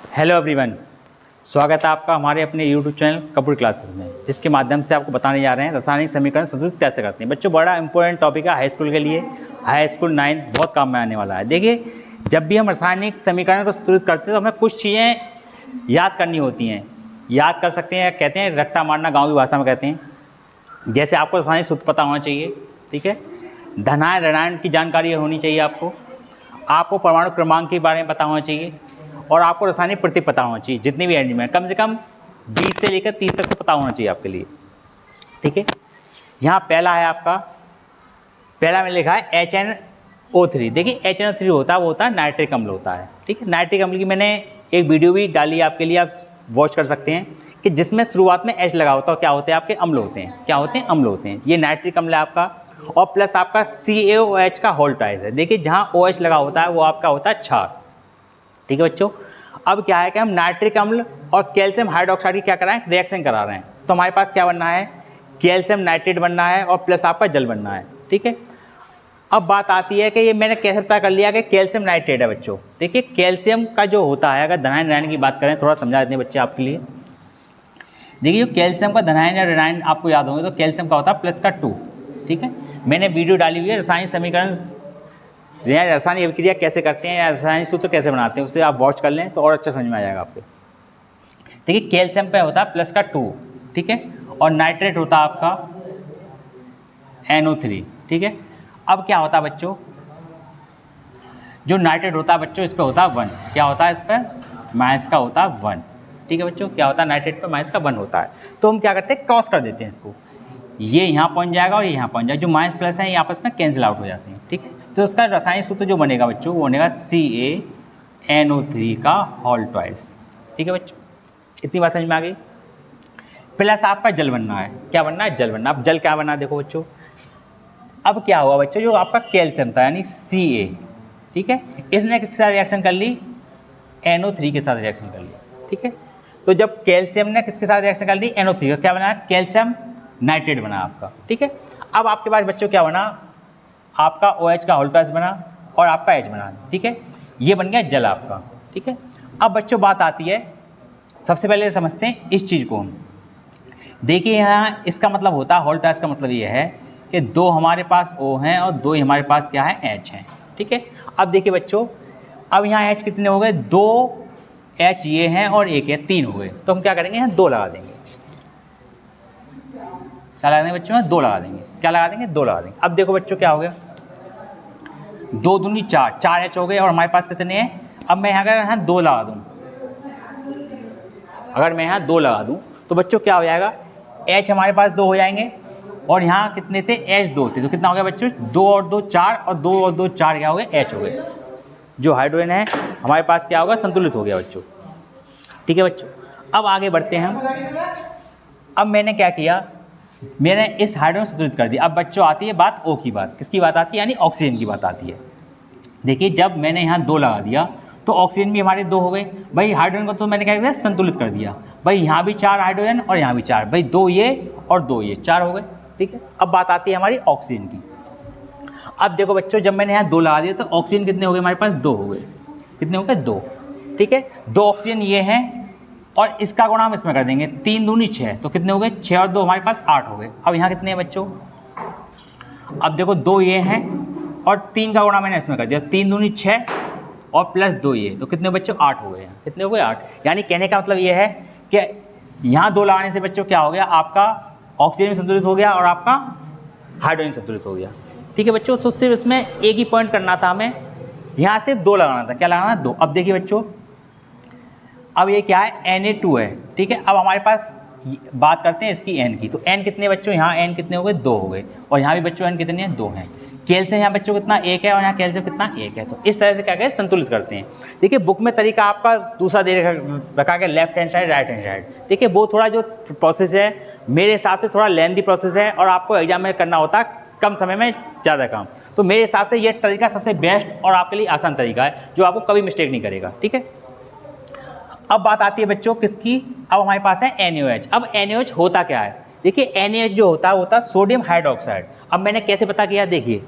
Hello everyone, स्वागत है आपका हमारे अपने यूट्यूब चैनल कंप्यूटर क्लासेस में, जिसके माध्यम से आपको बताने जा रहे हैं रासायनिक समीकरण संतुलित कैसे करते हैं। बच्चों, बड़ा इंपॉर्टेंट टॉपिक है हाई स्कूल के लिए। हाई स्कूल 9 बहुत काम में आने वाला है। देखिए, जब भी हम रासायनिक समीकरण को संतुलित करते हैं तो हमें कुछ चीज़ें याद करनी होती हैं। याद कर सकते हैं, कहते हैं रट्टा मारना, गाँव की भाषा में कहते हैं। जैसे आपको रासायनिक सूत्र पता होना चाहिए, ठीक है। धनायन ऋणायन की जानकारी होनी चाहिए आपको परमाणु क्रमांक के बारे में पता होना चाहिए, और आपको रासायनिक प्रतीक पता होना चाहिए। जितने भी एलिमेंट, कम से कम 20 से लेकर 30 तक तो पता होना चाहिए आपके लिए, ठीक है। यहाँ पहला है आपका, पहला में लिखा है HNO3। देखिए, HNO3 होता है, वो होता है नाइट्रिक अम्ल होता है, ठीक है। नाइट्रिक अम्ल की मैंने एक वीडियो भी डाली है आपके लिए, आप वॉच कर सकते हैं, कि जिसमें शुरुआत में H लगा होता है। क्या होते हैं आपके? अम्ल होते हैं। क्या होते हैं? अम्ल होते हैं। ये नाइट्रिक अम्ल है आपका, और प्लस आपका CaOH का होल ट्वाइस है। देखिए, जहाँ OH लगा होता है वो आपका होता है क्षार, ठीक है बच्चों। अब क्या है कि हम नाइट्रिक अम्ल और कैल्शियम हाइड्रोक्साइड की क्या करा है? रिएक्शन करा रहे हैं। तो हमारे पास क्या बनना है? कैल्शियम नाइट्रेट बनना है, और प्लस आपका जल बनना है, ठीक है। अब बात आती है कि ये मैंने कैसे पता कर लिया कि कैल्शियम नाइट्रेट है बच्चों। देखिए, कैल्शियम का जो होता है, अगर धनायन ऋणायन की बात करें, थोड़ा समझा देते हैं बच्चे आपके लिए। देखिए, कैल्शियम का धनायन या ऋणायन आपको याद होंगे तो कैल्शियम का होता है प्लस का 2, ठीक है। मैंने वीडियो डाली हुई है रासायनिक समीकरण, रासायनिक अभिक्रिया कैसे करते हैं या रासायनिक सूत्र कैसे बनाते हैं, उसे आप वॉच कर लें तो और अच्छा समझ में आ जाएगा आपको। देखिए, कैल्शियम पे होता है प्लस का 2, ठीक है, और नाइट्रेट होता है आपका NO3, ठीक है। अब क्या होता है बच्चों, जो नाइट्रेट होता है बच्चों, इस पर होता है 1। क्या होता है? इस पर माइनस का होता है 1, ठीक है बच्चों। क्या होता है? नाइट्रेट पर माइनस का 1 होता है। तो हम क्या करते हैं? क्रॉस कर देते हैं इसको। ये यहाँ पहुँच जाएगा और ये यहाँ पहुँच जाएगा। जो माइनस प्लस है ये आपस में कैंसिल आउट हो जाते हैं, ठीक है। तो उसका रासायनिक सूत्र जो बनेगा बच्चों, वो बनेगा CaNO3 का होल ट्वाइस, ठीक है बच्चों। इतनी बात समझ में आ गई। प्लस आपका जल बनना है। क्या बनना है? जल बनना। अब जल क्या बना देखो बच्चों। अब क्या हुआ बच्चों, जो आपका कैल्शियम था यानी Ca, ठीक है, इसने किसके साथ रिएक्शन कर ली? NO3 के साथ रिएक्शन कर ली, ठीक है। तो जब कैल्शियम ने किसके साथ रिएक्शन कर ली? NO3। क्या बना? कैल्शियम नाइट्रेट बना आपका, ठीक है। अब आपके पास बच्चों क्या बना? आपका OH का होल ट्वाइस बना और आपका H बना, ठीक है। ये बन गया जल आपका, ठीक है। अब बच्चों बात आती है, सबसे पहले समझते हैं इस चीज़ को हम। देखिए, यहाँ इसका मतलब होता है, होल ट्वाइस का मतलब ये है कि 2 हमारे पास O हैं और 2 हमारे पास क्या है? H हैं, ठीक है। अब देखिए बच्चों, अब यहाँ H कितने हो गए? 2 H ये हैं और 1 है, 3 हो गए। तो हम क्या करेंगे? यहाँ 2 लगा देंगे। क्या लगा देंगे बच्चों? 2 लगा देंगे। क्या लगा देंगे? 2 लगा देंगे। अब देखो बच्चों, क्या हो गया? 2 दूनी 4, 4 H हो गए, और हमारे पास कितने हैं? अब मैं अगर यहाँ 2 लगा दूँ, अगर मैं यहाँ 2 लगा दूँ तो बच्चों क्या हो जाएगा? H हमारे पास 2 हो जाएंगे, और यहाँ कितने थे? H 2 थे। तो कितना हो गया बच्चों? 2 और 2 4, और 2 और 2 4 क्या हो गए? H हो गए। जो हाइड्रोजन है हमारे पास क्या होगा? संतुलित हो गया बच्चों, ठीक है बच्चों। अब आगे बढ़ते हैं हम। अब मैंने क्या किया? मैंने इस हाइड्रोजन संतुलित कर दिया। अब बच्चों आती है बात O की बात। किसकी बात आती है? यानी ऑक्सीजन की बात आती है। देखिए, जब मैंने यहाँ 2 लगा दिया तो ऑक्सीजन भी हमारे 2 हो गए। भाई हाइड्रोजन को तो मैंने क्या किया? संतुलित कर दिया। भाई यहाँ भी 4 हाइड्रोजन और यहाँ भी 4, भाई 2 ये और 2 ये, 4 हो गए, ठीक है। अब बात आती है हमारी ऑक्सीजन की। अब देखो बच्चों, जब मैंने यहाँ 2 लगा दिया तो ऑक्सीजन कितने हो गए हमारे पास? 2 हो गए। कितने हो गए? 2, ठीक है। 2 ऑक्सीजन ये हैं, और इसका गुणा हम इसमें कर देंगे। 3 दूनी 6, तो कितने हो गए? 6 और 2 हमारे पास 8 हो गए। अब यहाँ कितने हैं बच्चों? अब देखो, 2 ये हैं और 3 का गुणा मैंने इसमें कर दिया। 3 दूनी 6 और प्लस 2 ये, तो कितने बच्चों? 8 हो गए। कितने हो गए? 8। यानी कहने का मतलब ये है कि यहाँ 2 लगाने से बच्चों क्या हो गया? आपका ऑक्सीजन संतुलित हो गया और आपका हाइड्रोजन संतुलित हो गया, ठीक है बच्चों। तो सिर्फ इसमें एक ही पॉइंट करना था हमें, यहाँ से 2 लगाना था। क्या लगाना? 2। अब देखिए बच्चों, अब ये क्या है? Na2 है, ठीक है। अब हमारे पास बात करते हैं इसकी N की। तो N कितने बच्चों? यहाँ N कितने हो गए? 2 हो गए, और यहाँ भी बच्चों N कितने हैं? 2 हैं। कैल्शियम यहाँ बच्चों कितना? 1 है, और यहाँ कैल्शियम कितना? 1 है। तो इस तरह से क्या करें? संतुलित करते हैं। देखिए, बुक में तरीका आपका दूसरा दे रखा है, left hand side, right hand side. देखिए, वो थोड़ा जो प्रोसेस है मेरे हिसाब से थोड़ा लेंथी प्रोसेस है, और आपको एग्जाम में करना होता है कम समय में ज़्यादा काम। तो मेरे हिसाब से ये तरीका सबसे बेस्ट और आपके लिए आसान तरीका है, जो आपको कभी मिस्टेक नहीं करेगा, ठीक है। अब बात आती है बच्चों किसकी? अब हमारे पास है NaOH। अब NaOH होता क्या है? देखिए, NaOH जो होता है सोडियम हाइड्रोक्साइड। अब मैंने कैसे पता किया? देखिए,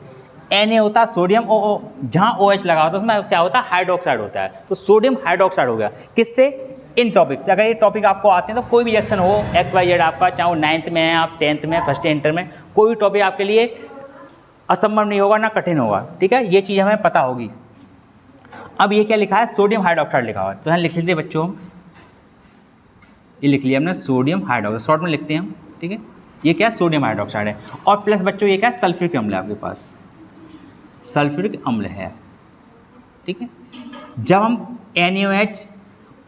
Na होता है सोडियम ओ, जहाँ OH लगा होता है उसमें क्या होता है, हाइड्रोक्साइड होता है। तो सोडियम हाइड्रोक्साइड हो गया किससे, इन टॉपिक से। अगर ये टॉपिक आपको आते हैं तो कोई भी रिएक्शन हो XYZ आपका, चाहे वो 9th में है, आप 10th में, फर्स्ट इंटर में, कोई भी टॉपिक आपके लिए असंभव नहीं होगा ना कठिन होगा, ठीक है, ये चीज़ हमें पता होगी। अब ये क्या लिखा है, सोडियम हाइड्रोक्साइड लिखा हुआ है, तो यहाँ लिख लेते बच्चों, ये लिख लिया हमने सोडियम हाइड्रोक्साइड, शॉर्ट में लिखते हैं हम, ठीक है। ये क्या है, सोडियम हाइड्रोक्साइड है। और प्लस बच्चों ये क्या है, सल्फ्यूरिक अम्ल है आपके पास, सल्फ्यूरिक अम्ल है, ठीक है। जब हम NaOH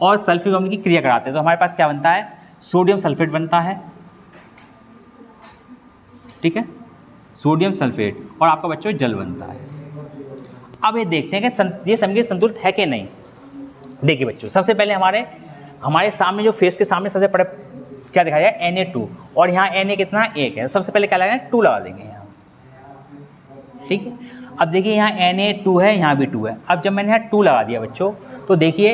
और सल्फ्यूरिक अम्ल की क्रिया कराते हैं तो हमारे पास क्या बनता है, सोडियम सल्फेट बनता है, ठीक है, सोडियम सल्फेट, और आपका बच्चों जल बनता है। अब ये देखते हैं कि ये समीकरण संतुलित है कि नहीं। देखिए बच्चों, सबसे पहले हमारे सामने जो फेस के सामने सबसे बड़ा क्या दिखाया जाए, Na2, और यहाँ Na कितना, 1 है। सबसे पहले क्या लगाएंगे, 2 लगा देंगे यहाँ, ठीक है। अब देखिए यहाँ Na2 है, यहाँ भी 2 है। अब जब मैंने यहाँ 2 लगा दिया बच्चों, तो देखिए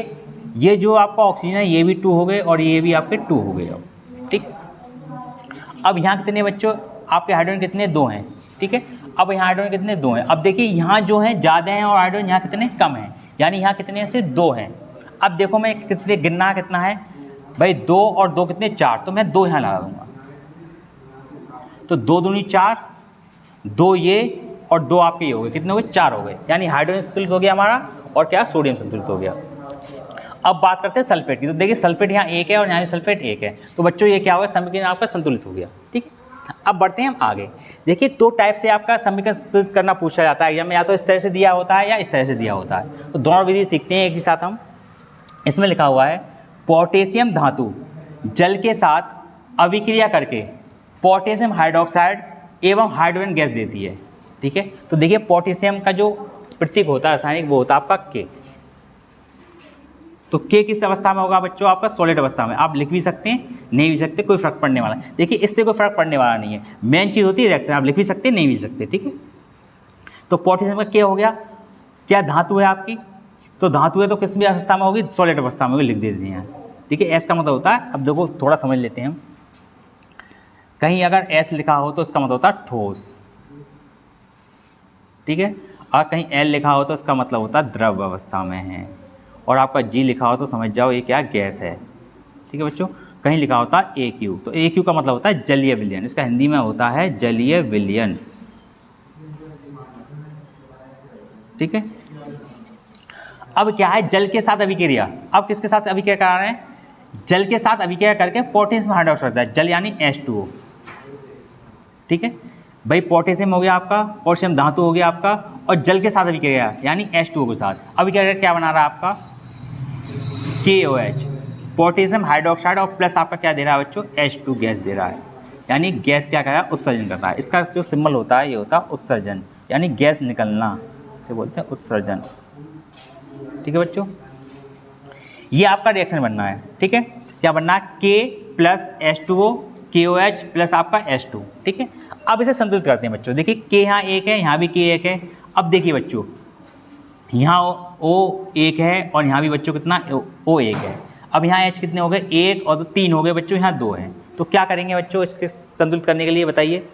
ये जो आपका ऑक्सीजन है ये भी 2 हो गए और ये भी आपके 2 हो गए, अब ठीक। अब यहाँ कितने बच्चों आपके हाइड्रोजन कितने, 2 हैं, ठीक है। अब यहाँ हाइड्रोजन कितने, 2 हैं। अब देखिए यहाँ जो हैं ज़्यादा हैं और हाइड्रोजन यहाँ कितने कम हैं, यानी यहाँ कितने हैं, सिर्फ 2 हैं। अब देखो मैं कितने गिनना कितना है भाई, 2 और 2 कितने, 4, तो मैं 2 यहाँ लगा दूँगा, तो 2 दूनी 4, 2 ये और 2 आपके ये हो गए, कितने हो गए, 4 हो गए, यानी हाइड्रोजन संतुलित हो गया हमारा और क्या, सोडियम संतुलित हो गया। अब बात करते हैं सल्फेट की, तो देखिए सल्फेट यहाँ 1 है और यहाँ भी सल्फेट 1 है, तो बच्चों ये क्या होगा, समीकरण आपका संतुलित हो गया, ठीक है। अब बढ़ते हैं हम आगे। देखिए 2 टाइप से आपका समीकरण संतुलित करना पूछा जाता है एग्जाम में, या तो इस तरह से दिया होता है या इस तरह से दिया होता है। तो दोनों विधि सीखते हैं एक ही साथ हम। इसमें लिखा हुआ है पोटेशियम धातु जल के साथ अभिक्रिया करके पोटेशियम हाइड्रोक्साइड एवं हाइड्रोजन गैस देती है, ठीक है। तो देखिए पोटेशियम का जो प्रतीक होता है रासायनिक, वो होता है आपका K। तो K किस अवस्था में होगा बच्चों, आपका सॉलिड अवस्था में। आप लिख भी सकते हैं, नहीं भी सकते, कोई फर्क पड़ने वाला है। देखिए इससे कोई फर्क पड़ने वाला नहीं है, मेन चीज़ होती है रिएक्शन, आप लिख भी सकते हैं, नहीं भी सकते, ठीक है। तो पोटेशियम का K हो गया, क्या धातु है आपकी, तो धातु है तो किस भी अवस्था में होगी, सॉलिड अवस्था में होगी, लिख देते हैं, ठीक है। S का मतलब होता है, अब देखो थोड़ा समझ लेते हैं हम, कहीं अगर S लिखा हो तो इसका मतलब होता है ठोस, ठीक है, और कहीं L लिखा हो तो इसका मतलब होता है द्रव अवस्था में है, और आपका G लिखा हो तो समझ जाओ ये क्या, गैस है, ठीक है बच्चों। कहीं लिखा होता है AQ, तो AQ का मतलब होता है जलीय विलयन, इसका हिंदी में होता है जलीय विलयन, ठीक है। अब क्या है, जल के साथ अभिक्रिया, अब किसके साथ अभिक्रिया करा रहे हैं, जल के साथ अभिक्रिया करके पोटेशियम हाइड्रोक्साइड है, जल यानी H2O, ठीक है भाई। पोटेशियम हो गया आपका, पोटेशियम धातु हो गया आपका, और जल के साथ अभिक्रिया यानी H2O के साथ अभिक्रिया करके क्या बना रहा है आपका, KOH, पोटेशियम हाइड्रोक्साइड, और प्लस आपका क्या दे रहा है बच्चों, H2 गैस दे रहा है, यानी गैस क्या कर रहा है, उत्सर्जन कर रहा है। इसका जो सिंबल होता है ये होता है उत्सर्जन, यानी गैस निकलना, इसे बोलते हैं उत्सर्जन, ठीक है बच्चों। ये आपका रिएक्शन बनना है, ठीक है, क्या बनना है, K plus H2O, KOH plus आपका H2, ठीक है। अब इसे संतुलित करते हैं बच्चों। देखिए K यहाँ 1 है, यहाँ भी K 1 है। अब देखिए बच्चों, यहाँ O 1 है और यहाँ भी बच्चों कितना, O 1 है। अब यहाँ H कितने हो गए, 1 और 3 हो गए बच्चों, यहाँ 2 हैं। तो क्या करेंगे बच्चों इसके संतुलित करने के लिए, बताइए।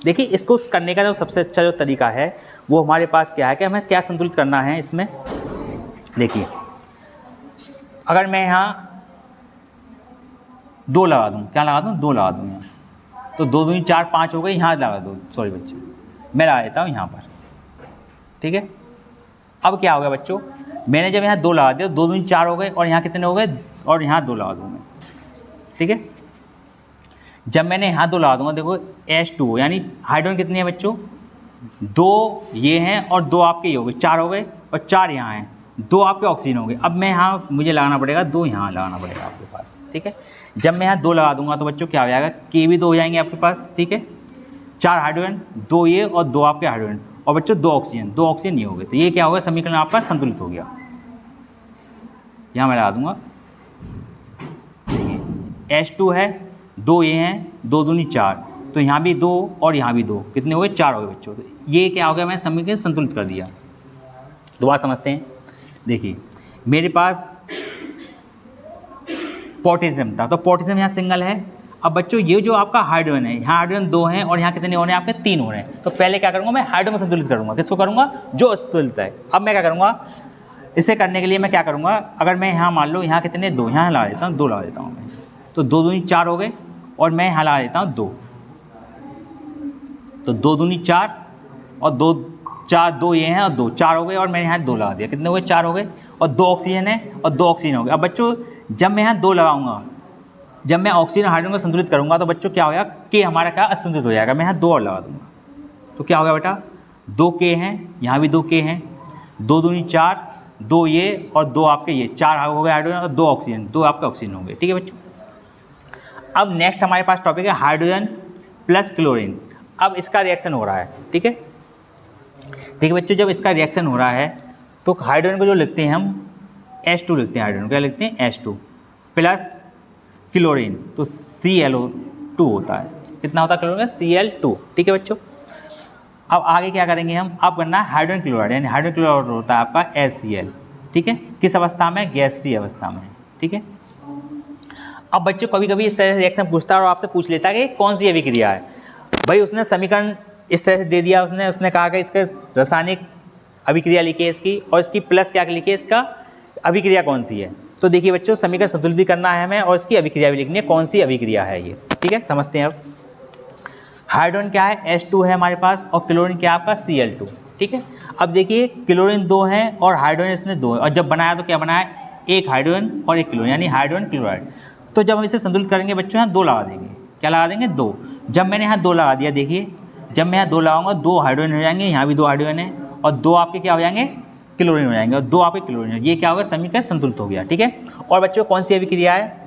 देखिए इसको करने का जो सबसे अच्छा जो तरीका है वो हमारे पास क्या है, कि हमें क्या संतुलित करना है इसमें। देखिए अगर मैं यहाँ 2 लगा दूँ, क्या लगा दूँ, 2 लगा दूँ यहाँ, तो 2 दूनी 4 5 हो गए, यहाँ लगा दो, सॉरी बच्चे मैं लगा देता हूँ यहाँ पर, ठीक है। अब क्या हो गया बच्चों, मैंने जब यहाँ 2 लगा दिया, 2 दूनी 4 हो गए, और यहाँ कितने हो गए, और यहाँ 2 लगा दूँगा, ठीक है। जब मैंने यहाँ 2 लगा दूँगा, देखो H2O यानी हाइड्रोजन कितने हैं बच्चों, 2 ये हैं और 2 आपके ये हो गए, 4 हो गए, और 4 यहाँ हैं, 2 आपके ऑक्सीजन हो गए। अब मैं यहाँ मुझे लगाना पड़ेगा 2, यहाँ लगाना पड़ेगा आपके पास, ठीक है। जब मैं यहाँ 2 लगा दूंगा तो बच्चों क्या हो जाएगा, K भी 2 हो जाएंगे आपके पास, ठीक है। 4 हाइड्रोजन, 2 ये और 2 आपके हाइड्रोजन, और बच्चों 2 ऑक्सीजन ये हो गए। तो ये क्या होगा, समीकरण आपका संतुलित हो गया। यहाँ मैं लगा दूंगा, देखिए H2 है, 2 ये हैं, 2 दूनी 4, तो यहाँ भी 2 और यहाँ भी 2, कितने हो गए, 4 हो गए बच्चों। तो ये क्या हो गया, मैं समीकरण संतुलित कर दिया। दोबारा समझते हैं। देखिए मेरे पास पोटेशियम था, तो पोटेशियम यहाँ सिंगल है। अब बच्चों ये जो आपका हाइड्रोजन है, यहाँ हाइड्रोजन 2 हैं और यहाँ कितने हो रहे हैं आपके 3 हो रहे हैं। तो पहले क्या करूँगा मैं हाइड्रोजन को संतुलित करूँगा। किसको करूँगा? जो असंतुलित है। अब मैं क्या करूँगा, इसे करने के लिए मैं क्या करूँगा, अगर मैं यहाँ मान लो यहाँ कितने 2, यहाँ लगा देता हूँ 2 लगा देता हूँ मैं, तो 2 दूनी 4 हो गए और मैं यहाँ लगा देता हूँ 2, तो 2 दूनी 4 और 2 4 2 ये हैं और 2 4 हो गए और मैंने यहाँ 2 लगा दिया, कितने हो गए 4 हो गए और 2 ऑक्सीजन है और 2 ऑक्सीजन हो गए। अब बच्चों जब मैं यहाँ 2 लगाऊंगा, जब मैं ऑक्सीजन हाइड्रोजन को संतुलित करूँगा तो बच्चों क्या होगा कि हमारा क्या असंतुलित हो जाएगा। मैं यहाँ 2 और लगा दूँगा तो क्या होगा बेटा 2 के हैं, यहाँ भी 2 के हैं, 2 दूनी 4, 2 ये और 2 आपके ये 4 हो गए हाइड्रोजन और 2 ऑक्सीजन, 2 आपके ऑक्सीजन हो गए। ठीक है बच्चों। अब नेक्स्ट हमारे पास टॉपिक है हाइड्रोजन प्लस क्लोरीन। अब इसका रिएक्शन हो रहा है। ठीक है, देखिए बच्चों जब इसका रिएक्शन हो रहा है तो हाइड्रोजन को जो लिखते हैं हम H2 लिखते हैं, हाइड्रोजन क्या लिखते हैं H2 प्लस क्लोरीन तो ClO2 होता है। कितना होता है क्लोरीन का? Cl2। ठीक है बच्चों। अब आगे क्या करेंगे हम, अब करना है हाइड्रोजन क्लोराइड, यानी हाइड्रोजन क्लोराइड होता है आपका HCl। ठीक है, किस अवस्था में? गैसीय अवस्था में। ठीक है। अब बच्चों कभी कभी इस तरह से रिएक्शन पूछता है और आपसे पूछ लेता है कि कौन सी अभिक्रिया है। भाई उसने समीकरण इस तरह से दे दिया, उसने कहा कि इसका रासायनिक अभिक्रिया लिखी है इसकी और इसकी प्लस क्या लिखी है, इसका अभिक्रिया कौन सी है। तो देखिए बच्चों समीकरण संतुलित भी करना है हमें और इसकी अभिक्रिया भी लिखनी है, कौन सी अभिक्रिया है ये। ठीक है, समझते हैं। अब हाइड्रोजन क्या है? H2 है हमारे पास और क्लोरीन क्या है आपका? Cl2। ठीक है। अब देखिए क्लोरीन 2 है और हाइड्रोजन इसने 2 है और जब बनाया तो क्या बनाया? एक हाइड्रोजन और एक क्लोरीन, यानी हाइड्रोजन क्लोराइड। तो जब हम इसे संतुलित करेंगे बच्चों यहाँ 2 लगा देंगे। क्या लगा देंगे? 2। जब मैंने यहाँ 2 लगा दिया, देखिए जब मैं यहाँ 2 लगाऊंगा 2 हाइड्रोजन हो जाएंगे, यहाँ भी 2 हाइड्रोजन है और 2 आपके क्या हो जाएंगे? क्लोरीन हो जाएंगे और 2 आपके क्लोरीन। ये क्या होगा? समीकरण संतुलित हो गया। ठीक है। और बच्चों कौन सी अभिक्रिया है?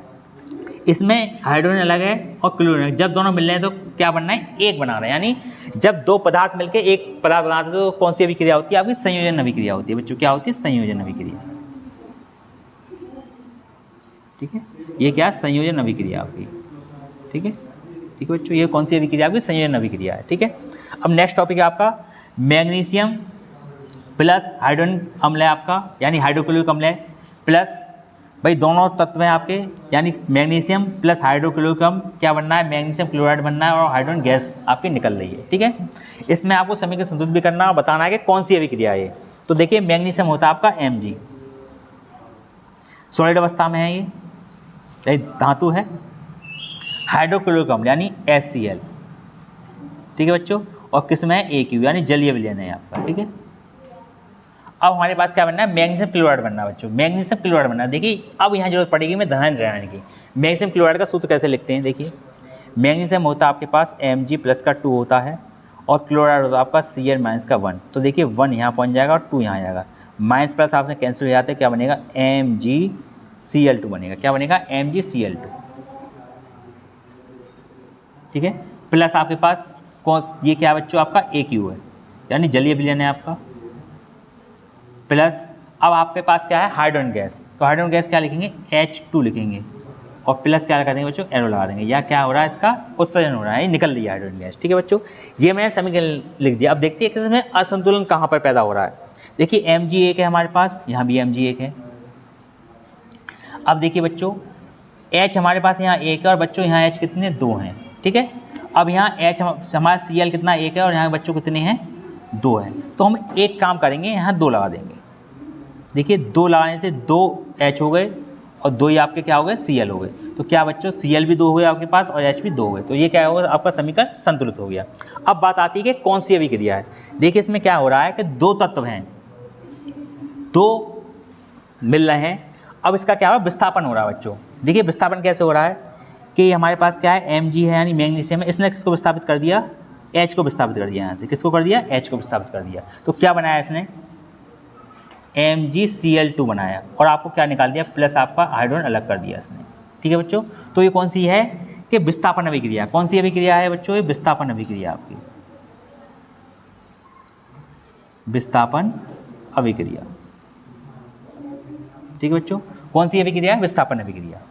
इसमें हाइड्रोजन अलग है और क्लोरीन, जब दोनों मिल रहे हैं तो क्या बनना है? एक बना रहे हैं। यानी जब 2 पदार्थ मिलकर एक पदार्थ बनाते हैं तो कौन सी अभिक्रिया होती है? आपकी संयोजन अभिक्रिया होती है बच्चों। क्या होती है? संयोजन अभिक्रिया। ठीक है, ये क्या? संयोजन अभिक्रिया आपकी। ठीक है, ठीक है बच्चों, ये कौन सी अभिक्रिया? आपकी संयोजन अभिक्रिया है। ठीक है। अब नेक्स्ट टॉपिक है आपका मैग्नीशियम प्लस हाइड्रोजन अम्ल है आपका, यानी हाइड्रोक्लोरिक अम्ल है प्लस, भाई दोनों तत्व हैं आपके, यानी मैग्नीशियम प्लस हाइड्रोक्लोरिक अम्ल क्या बनना है? मैग्नीशियम क्लोराइड बनना है और हाइड्रोजन गैस आपकी निकल रही है। ठीक है, इसमें आपको समीकरण संतुलित भी करना और बताना है कि कौन सी अभिक्रिया है ये। तो देखिए मैग्नीशियम होता है आपका Mg, सॉलिड अवस्था में है ये धातु है। हाइड्रोक्लोरिक अम्ल यानी HCl। ठीक है बच्चों, और किस में है? AQ, यानी जलीय विलयन है आपका। ठीक है। अब हमारे पास क्या बनना है? मैग्नीशियम क्लोराइड बनना है बच्चों। मैग्नीशियम क्लोराइड बनना है। देखिए अब यहाँ जरूरत पड़ेगी मैं धनायन ऋणायन की। मैग्नीशियम क्लोराइड का सूत्र कैसे लिखते हैं? देखिए मैग्नीशियम होता है आपके पास Mg प्लस का 2 होता है और क्लोराइड होता है आपका Cl माइनस का 1। तो देखिए 1 यहाँ पहुँच जाएगा और 2 यहाँ आ जाएगा, माइनस प्लस आपसे कैंसिल हो जाते हैं, क्या बनेगा? MgCl2 बनेगा। क्या बनेगा? MgCl2। ठीक है, प्लस आपके पास कौन, ये क्या बच्चों? आपका AQ है, यानी जलीय विलयन है आपका। प्लस अब आपके पास क्या है? Hydrogen gas. तो हाइड्रोजन गैस क्या लिखेंगे? H2 लिखेंगे और प्लस क्या लगा देंगे बच्चों? एरो लगा देंगे। या क्या हो रहा है? इसका उत्सर्जन हो रहा है, निकल रही है हाइड्रोजन गैस। ठीक है बच्चों, ये मैंने समीकरण लिख दिया। अब देखते हैं कि इसमें असंतुलन कहाँ पर पैदा हो रहा है। देखिए Mg एक है हमारे पास, यहाँ भी Mg एक है। अब देखिए बच्चों H हमारे पास यहाँ एक है और बच्चों यहाँ H कितने? 2 हैं। ठीक है। अब यहाँ H हमारा Cl कितना? 1 है और यहाँ बच्चों कितने हैं? 2 हैं। तो हम एक काम करेंगे, यहाँ 2 लगा देंगे। देखिए 2 लगाने से 2 H हो गए और 2 ही आपके क्या हो गए? Cl हो गए। तो क्या बच्चों? Cl भी 2 हो गए आपके पास और H भी 2 हो गए। तो ये क्या होगा? आपका समीकरण संतुलित हो गया। अब बात आती है कि कौन सी अभिक्रिया है। देखिए इसमें क्या हो रहा है कि 2 तत्व हैं, 2 मिल रहे हैं। अब इसका क्या हो रहा है? विस्थापन हो रहा है बच्चों। देखिए विस्थापन कैसे हो रहा है कि हमारे पास क्या है? Mg है यानी मैग्नीशियम है, इसने किसको विस्थापित कर दिया? H को विस्थापित कर दिया। यहाँ से किसको कर दिया? H को विस्थापित कर दिया। तो क्या बनाया इसने? MgCl2 बनाया और आपको क्या निकाल दिया? प्लस आपका हाइड्रोजन अलग कर दिया इसने। ठीक है बच्चों, तो ये कौन सी है कि विस्थापन अभिक्रिया। कौन सी अभिक्रिया है बच्चों? ये विस्थापन अभिक्रिया आपकी, विस्थापन अभिक्रिया। ठीक है बच्चों, कौन सी अभिक्रिया? विस्थापन अभिक्रिया।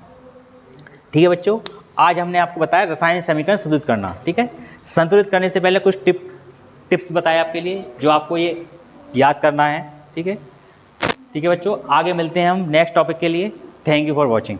ठीक है बच्चों, आज हमने आपको बताया रासायनिक समीकरण संतुलित करना। ठीक है, संतुलित करने से पहले कुछ टिप्स बताए आपके लिए जो आपको ये याद करना है। ठीक है, ठीक है बच्चों, आगे मिलते हैं हम नेक्स्ट टॉपिक के लिए। Thank you for watching.